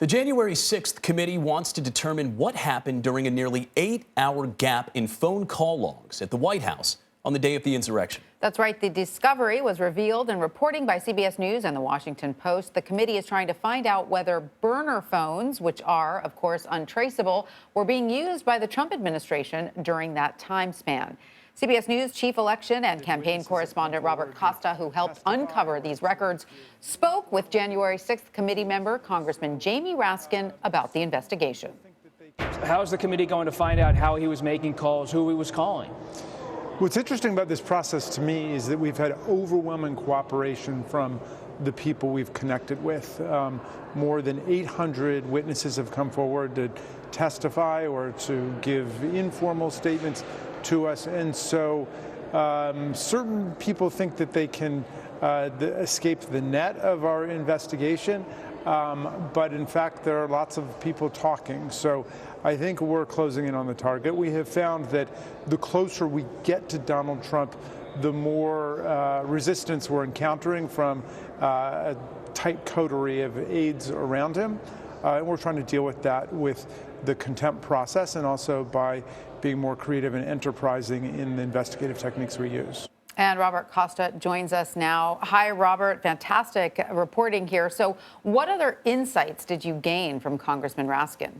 The January 6th committee wants to determine what happened during a nearly 8-hour gap in phone call logs at the White House on the day of the insurrection. That's right. The discovery was revealed in reporting by CBS News and the Washington Post. The committee is trying to find out whether burner phones, which are, of course, untraceable, were being used by the Trump administration during that time span. CBS News chief election and campaign correspondent Robert Costa, who helped uncover these records, spoke with January 6th committee member Congressman Jamie Raskin about the investigation. How is the committee going to find out how he was making calls, who he was calling? What's interesting about this process to me is that we've had overwhelming cooperation from the people we've connected with. More than 800 witnesses have come forward to testify or to give informal statements to us. And so certain people think that they can escape the net of our investigation. But in fact, there are lots of people talking. So I think we're closing in on the target. We have found that the closer we get to Donald Trump, the more resistance we're encountering from a tight coterie of aides around him. And we're trying to deal with that with the contempt process and also by being more creative and enterprising in the investigative techniques we use. And Robert Costa joins us now. Hi, Robert. Fantastic reporting here. So what other insights did you gain from Congressman Raskin?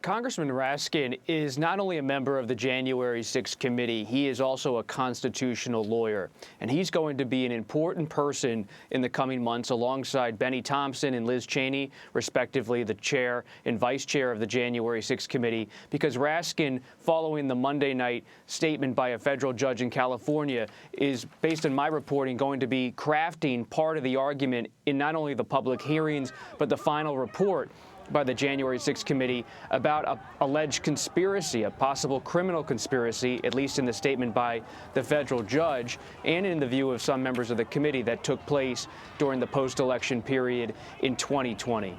Congressman Raskin is not only a member of the January 6th committee, he is also a constitutional lawyer. And he's going to be an important person in the coming months alongside Benny Thompson and Liz Cheney, respectively, the chair and vice chair of the January 6th committee, because Raskin, following the Monday night statement by a federal judge in California, is, based on my reporting, going to be crafting part of the argument in not only the public hearings, but the final report by the January 6th committee about an alleged conspiracy, a possible criminal conspiracy, at least in the statement by the federal judge and in the view of some members of the committee, that took place during the post-election period in 2020.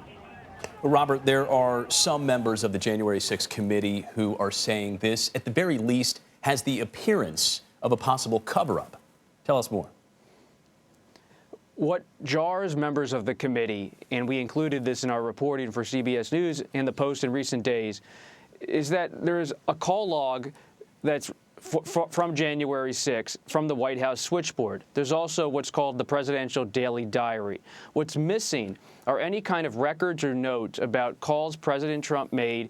Robert, there are some members of the January 6th committee who are saying this, at the very least, has the appearance of a possible cover-up. Tell us more. What jars members of the committee, and we included this in our reporting for CBS News and the Post in recent days, is that there's a call log that's from January 6th from the White House switchboard. There's also what's called the Presidential Daily Diary. What's missing are any kind of records or notes about calls President Trump made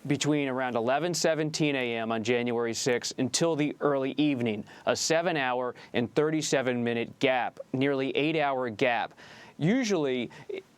between around 11:17 a.m. on January 6th until the early evening, a 7-hour and 37-minute gap, nearly 8-hour gap. Usually,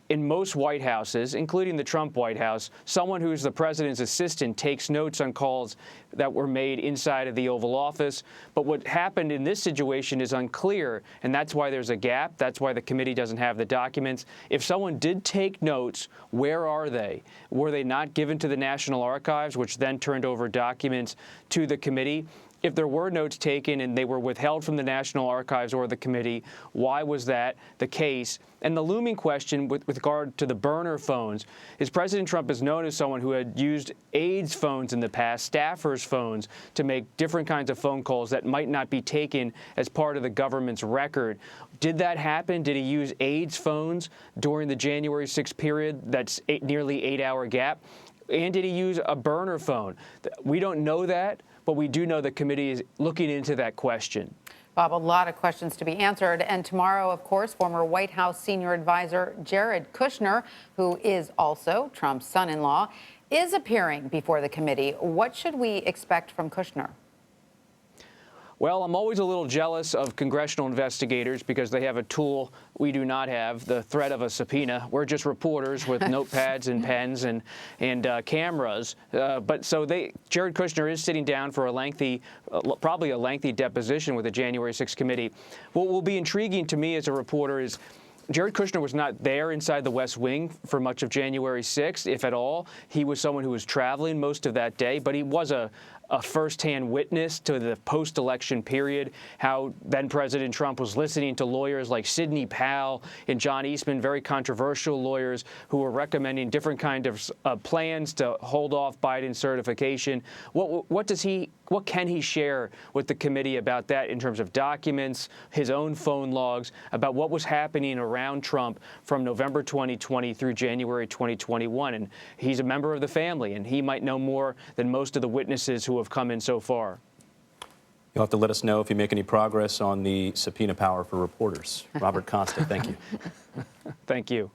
in most White Houses, including the Trump White House, someone who's the president's assistant takes notes on calls that were made inside of the Oval Office. But what happened in this situation is unclear, and that's why there's a gap. That's why the committee doesn't have the documents. If someone did take notes, where are they? Were they not given to the National Archives, which then turned over documents to the committee? If there were notes taken and they were withheld from the National Archives or the committee, why was that the case? And the looming question with regard to the burner phones is President Trump is known as someone who had used aides' phones in the past, staffers' phones, to make different kinds of phone calls that might not be taken as part of the government's record. Did that happen? Did he use aides' phones during the January 6th period? That's nearly 8-hour gap. And did he use a burner phone? We don't know that, but we do know the committee is looking into that question. Bob, a lot of questions to be answered. And tomorrow, of course, former White House senior advisor Jared Kushner, who is also Trump's son-in-law, is appearing before the committee. What should we expect from Kushner? Well, I'm always a little jealous of congressional investigators because they have a tool we do not have, the threat of a subpoena. We're just reporters with notepads and pens and cameras. Jared Kushner is sitting down for a lengthy, probably a lengthy deposition with the January 6th committee. What will be intriguing to me as a reporter is Jared Kushner was not there inside the West Wing for much of January 6th, if at all. He was someone who was traveling most of that day, but he was a a firsthand witness to the post-election period, how then-President Trump was listening to lawyers like Sidney Powell and John Eastman, very controversial lawyers who were recommending different kinds of plans to hold off Biden's certification. What can he share with the committee about that in terms of documents, his own phone logs, about what was happening around Trump from November 2020 through January 2021? And he's a member of the family, and he might know more than most of the witnesses who have come in so far. You'll have to let us know if you make any progress on the subpoena power for reporters. Robert Costa, thank you. Thank you.